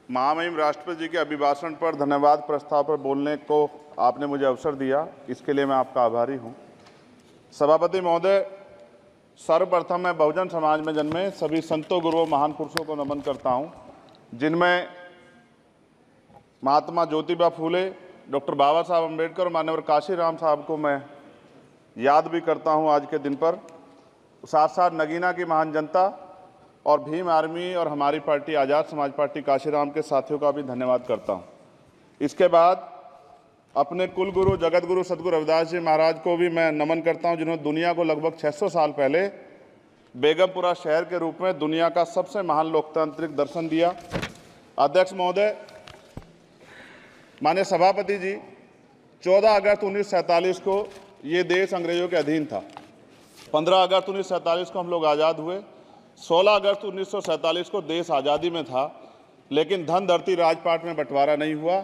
महामहिम राष्ट्रपति जी के अभिभाषण पर धन्यवाद प्रस्ताव पर बोलने को आपने मुझे अवसर दिया, इसके लिए मैं आपका आभारी हूं। सभापति महोदय, सर्वप्रथम मैं बहुजन समाज में जन्मे सभी संतों, गुरुओं, महान पुरुषों को नमन करता हूं, जिनमें महात्मा ज्योतिबा फूले, डॉक्टर बाबा साहब अम्बेडकर, माननीय काशीराम साहब को मैं याद भी करता हूं आज के दिन पर। साथ साथ नगीना की महान जनता और भीम आर्मी और हमारी पार्टी आज़ाद समाज पार्टी काशीराम के साथियों का भी धन्यवाद करता हूं। इसके बाद अपने कुल गुरु जगत गुरु सदगुरु रविदास जी महाराज को भी मैं नमन करता हूं, जिन्होंने दुनिया को लगभग 600 साल पहले बेगमपुरा शहर के रूप में दुनिया का सबसे महान लोकतांत्रिक दर्शन दिया। अध्यक्ष महोदय, माननीय सभापति जी, 14 अगस्त 1947 को ये देश अंग्रेजों के अधीन था। 15 अगस्त 1947 को हम लोग आज़ाद हुए। 16 अगस्त 1947 को देश आज़ादी में था, लेकिन धन धरती राजपाट में बंटवारा नहीं हुआ।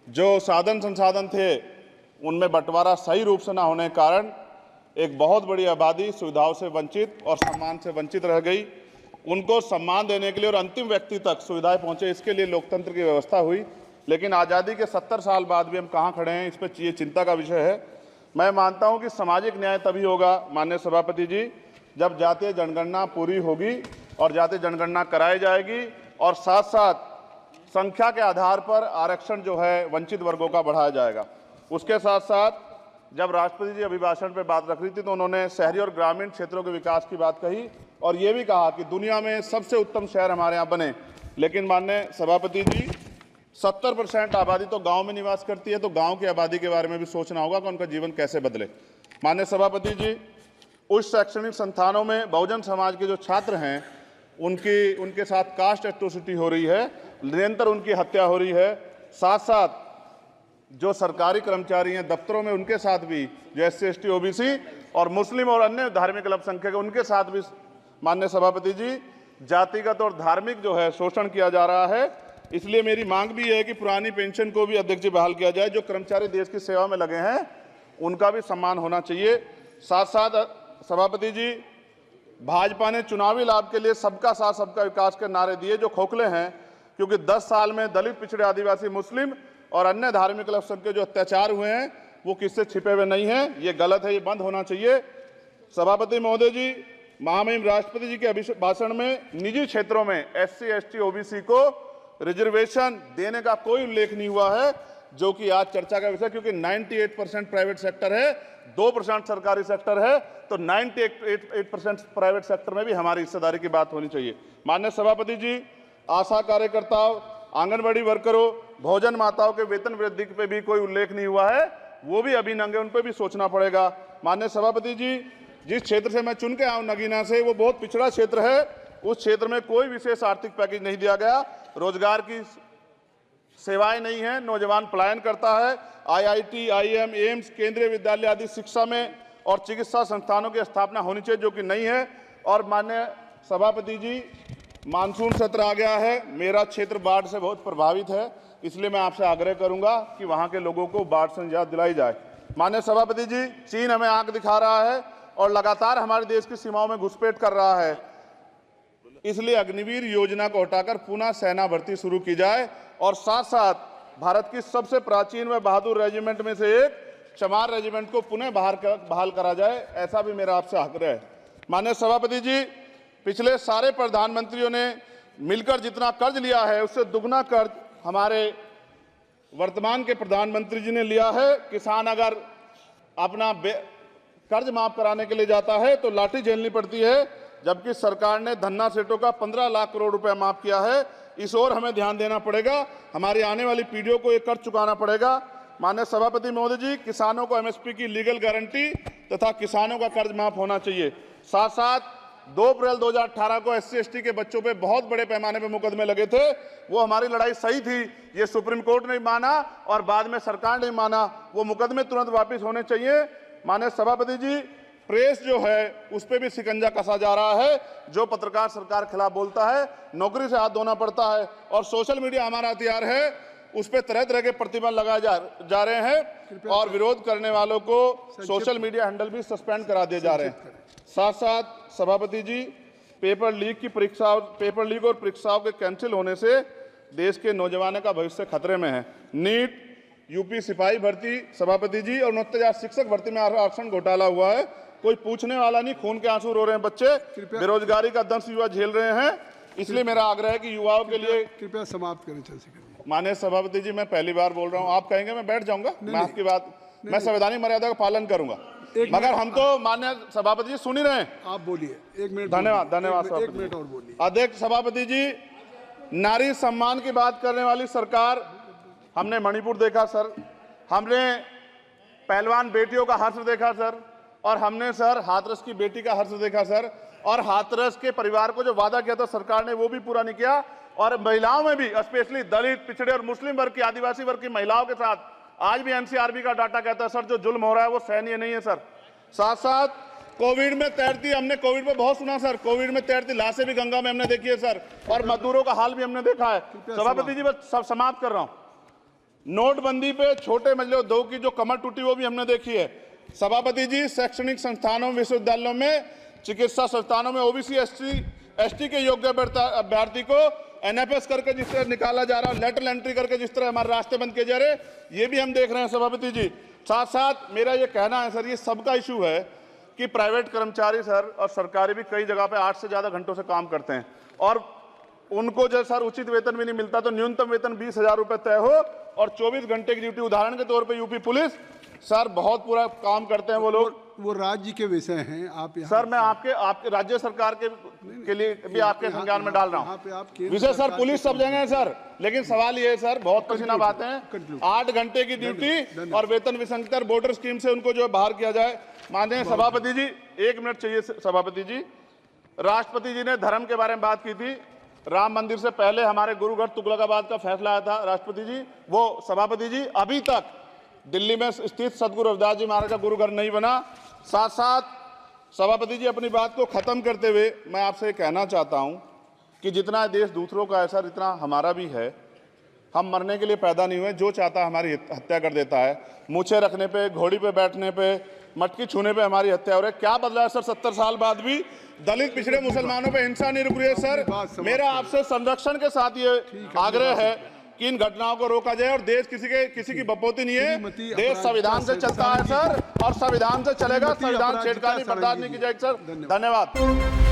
जो साधन संसाधन थे उनमें बंटवारा सही रूप से न होने के कारण एक बहुत बड़ी आबादी सुविधाओं से वंचित और सम्मान से वंचित रह गई। उनको सम्मान देने के लिए और अंतिम व्यक्ति तक सुविधाएं पहुंचे, इसके लिए लोकतंत्र की व्यवस्था हुई। लेकिन आज़ादी के 70 साल बाद भी हम कहाँ खड़े हैं, इस पर ये चिंता का विषय है। मैं मानता हूं कि सामाजिक न्याय तभी होगा माननीय सभापति जी, जब जातीय जनगणना पूरी होगी और जातीय जनगणना कराई जाएगी और साथ साथ संख्या के आधार पर आरक्षण जो है वंचित वर्गों का बढ़ाया जाएगा। उसके साथ साथ जब राष्ट्रपति जी अभिभाषण पर बात रख रही थी तो उन्होंने शहरी और ग्रामीण क्षेत्रों के विकास की बात कही और ये भी कहा कि दुनिया में सबसे उत्तम शहर हमारे यहाँ बने। लेकिन माननीय सभापति जी, 70% आबादी तो गांव में निवास करती है, तो गांव की आबादी के बारे में भी सोचना होगा कि उनका जीवन कैसे बदले। माननीय सभापति जी, उच्च शैक्षणिक संस्थानों में बहुजन समाज के जो छात्र हैं उनके साथ कास्ट एट्रोसिटी हो रही है, निरंतर उनकी हत्या हो रही है। साथ साथ जो सरकारी कर्मचारी हैं दफ्तरों में, उनके साथ भी जो SC ST OBC और मुस्लिम और अन्य धार्मिक अल्पसंख्यक, उनके साथ भी माननीय सभापति जी जातिगत और धार्मिक जो है शोषण किया जा रहा है। इसलिए मेरी मांग भी है कि पुरानी पेंशन को भी अध्यक्ष जी बहाल किया जाए। जो कर्मचारी देश की सेवा में लगे हैं उनका भी सम्मान होना चाहिए। साथ साथ सभापति जी, भाजपा ने चुनावी लाभ के लिए सबका साथ सबका विकास के नारे दिए, जो खोखले हैं, क्योंकि 10 साल में दलित, पिछड़े, आदिवासी, मुस्लिम और अन्य धार्मिक अल्पसंख्यक जो अत्याचार हुए हैं वो किससे छिपे हुए नहीं हैं। ये गलत है, ये बंद होना चाहिए। सभापति महोदय जी, महामहिम राष्ट्रपति जी के अभिभाषण में निजी क्षेत्रों में SC ST OBC को रिजर्वेशन देने का कोई उल्लेख नहीं हुआ है, जो कि आज चर्चा का विषय, क्योंकि 98% प्राइवेट सेक्टर है, 2% सरकारी सेक्टर है, तो 98% प्राइवेट सेक्टर में भी हमारी हिस्सेदारी की बात होनी चाहिए। माननीय सभापति जी, आशा कार्यकर्ताओं, आंगनबाड़ी वर्करों, भोजन माताओं के वेतन वृद्धि पे भी कोई उल्लेख नहीं हुआ है, वो भी अभी नंगे, उन पर भी सोचना पड़ेगा। माननीय सभापति जी, जिस क्षेत्र से मैं चुन के आऊँ नगीना से, वो बहुत पिछड़ा क्षेत्र है। उस क्षेत्र में कोई विशेष आर्थिक पैकेज नहीं दिया गया, रोजगार की सेवाएं नहीं है, नौजवान पलायन करता है। IIT, IIM, एम्स, केंद्रीय विद्यालय आदि शिक्षा में और चिकित्सा संस्थानों की स्थापना होनी चाहिए, जो कि नहीं है। और माननीय सभापति जी, मानसून सत्र आ गया है, मेरा क्षेत्र बाढ़ से बहुत प्रभावित है, इसलिए मैं आपसे आग्रह करूंगा कि वहां के लोगों को बाढ़ से निजात दिलाई जाए। माननीय सभापति जी, चीन हमें आंख दिखा रहा है और लगातार हमारे देश की सीमाओं में घुसपैठ कर रहा है, इसलिए अग्निवीर योजना को हटाकर पुनः सेना भर्ती शुरू की जाए और साथ साथ भारत की सबसे प्राचीन व बहादुर रेजिमेंट में से एक चमार रेजिमेंट को पुनः बहाल करा जाए, ऐसा भी मेरा आपसे आग्रह है। माननीय सभापति जी, पिछले सारे प्रधानमंत्रियों ने मिलकर जितना कर्ज लिया है उससे दुगना कर्ज हमारे वर्तमान के प्रधानमंत्री जी ने लिया है। किसान अगर अपना कर्ज माफ कराने के लिए जाता है तो लाठी झेलनी पड़ती है, जबकि सरकार ने धन्ना सेठों का 15 लाख करोड़ रुपया माफ किया है। इस ओर हमें ध्यान देना पड़ेगा, हमारी आने वाली पीढ़ियों को ये कर्ज चुकाना पड़ेगा। माननीय सभापति महोदय जी, किसानों को MSP की लीगल गारंटी तथा किसानों का कर्ज माफ होना चाहिए। साथ साथ 2 अप्रैल 2018 को SC ST के बच्चों पे बहुत बड़े पैमाने पे मुकदमे लगे थे, वो हमारी लड़ाई सही थी, ये सुप्रीम कोर्ट ने माना और बाद में सरकार ने माना, वो मुकदमे तुरंत वापस होने चाहिए। माननीय सभापति जी, प्रेस जो है उस पर भी शिकंजा कसा जा रहा है। जो पत्रकार सरकार खिलाफ बोलता है नौकरी से हाथ धोना पड़ता है और सोशल मीडिया हमारा हथियार है, उस पर तरह तरह के प्रतिबंध लगाए जा रहे हैं और विरोध करने वालों को सोशल मीडिया हैंडल भी सस्पेंड करा दिए जा रहे हैं। साथ साथ सभापति जी, पेपर लीक और परीक्षाओं के कैंसिल होने से देश के नौजवानों का भविष्य खतरे में है। नीट, यूपी सिपाही भर्ती सभापति जी और 69,000 शिक्षक भर्ती में आरक्षण घोटाला हुआ है, कोई पूछने वाला नहीं, खून के आंसू रो रहे हैं बच्चे, बेरोजगारी का दंश युवा झेल रहे हैं। इसलिए मेरा आग्रह है कि युवाओं के लिए कृपया समाप्त करें चंद्रशेखर जी। माननीय सभापति जी, मैं पहली बार बोल रहा हूं, आप कहेंगे मैं बैठ जाऊंगा, मैं आपकी बात, मैं संवैधानिक मर्यादा का पालन करूंगा, मगर हम तो माननीय सभापति जी सुन ही रहे हैं। आप बोलिए, 1 मिनट। धन्यवाद, धन्यवाद। 1 मिनट और बोलिए। अध्यक्ष सभापति जी, नारी सम्मान की बात करने वाली सरकार, हमने मणिपुर देखा सर, हमने पहलवान बेटियों का हर्ष देखा सर, और हमने सर हाथरस की बेटी का हर्ष देखा सर, और हाथरस के परिवार को जो वादा किया था सरकार ने वो भी पूरा नहीं किया। और महिलाओं में भी, स्पेशली दलित, पिछड़े और मुस्लिम वर्ग की, आदिवासी वर्ग की महिलाओं के साथ आज भी एनसीआरबी का डाटा कहता है सर जो जुल्म हो रहा है वो सहनीय नहीं है सर। साथ साथ कोविड में तैरती, हमने कोविड में बहुत सुना सर, कोविड में तैरती लाशें भी गंगा में हमने देखी है सर, और मजदूरों का हाल भी हमने देखा है। सभापति जी, बस सब समाप्त कर रहा हूं। नोटबंदी पे छोटे मजले उद्योग की जो कमर टूटी वो भी हमने देखी है। सभापति जी, शैक्षणिक संस्थानों, विश्वविद्यालयों में, चिकित्सा संस्थानों में ओबीसी एसटी के योग्य अभ्यर्थी को एनएफएस करके जिस तरह निकाला जा रहा है, लेटरल एंट्री करके जिस तरह हमारे रास्ते बंद किए जा रहे, ये भी हम देख रहे हैं सभापति जी। साथ साथ मेरा ये कहना है सर, ये सबका इशू है कि प्राइवेट कर्मचारी सर और सरकारी भी कई जगह पे 8 से ज्यादा घंटों से काम करते हैं, और उनको जो सर उचित वेतन भी नहीं मिलता, तो न्यूनतम वेतन 20,000 रुपए तय हो और 24 घंटे की ड्यूटी। उदाहरण के तौर पे यूपी पुलिस सर बहुत पूरा काम करते हैं वो लोग, वो राज्य के विषय हैं। आप यहाँ सर मैं आपके राज्य सरकार के लिए भी आपके संज्ञान में डाल रहा हूँ विषय सर, पुलिस सब जगह है सर, लेकिन सवाल ये है सर, बहुत पसीना बातें हैं, 8 घंटे की ड्यूटी और वेतन विसंगति, बॉर्डर स्कीम से उनको जो बाहर किया जाए। माननीय सभापति जी, 1 मिनट चाहिए सभापति जी। राष्ट्रपति जी ने धर्म के बारे में बात की थी, राम मंदिर से पहले हमारे गुरुघर तुगलकाबाद का फैसला आया था राष्ट्रपति जी, वो सभापति जी अभी तक दिल्ली में स्थित सदगुरु रविदास जी महाराज का गुरुघर नहीं बना। साथ साथ सभापति जी, अपनी बात को खत्म करते हुए मैं आपसे कहना चाहता हूं कि जितना देश दूसरों का है सर, इतना हमारा भी है। हम मरने के लिए पैदा नहीं हुए, जो चाहता है हमारी हत्या कर देता है। मूछे रखने पे, घोड़ी पे बैठने पे, मटकी छूने पे हमारी हत्या हो रही है। क्या बदला है सर 70 साल बाद भी? दलित, पिछड़े, मुसलमानों पे हिंसा नहीं रुक रही है सर। मेरा आपसे संरक्षण के साथ ये आग्रह है कि इन घटनाओं को रोका जाए, और देश किसी की बपोती नहीं है, देश संविधान से चलता है सर, और संविधान से चलेगा, संविधान छेड़खानी बर्दाश्त नहीं की जाएगी सर। धन्यवाद।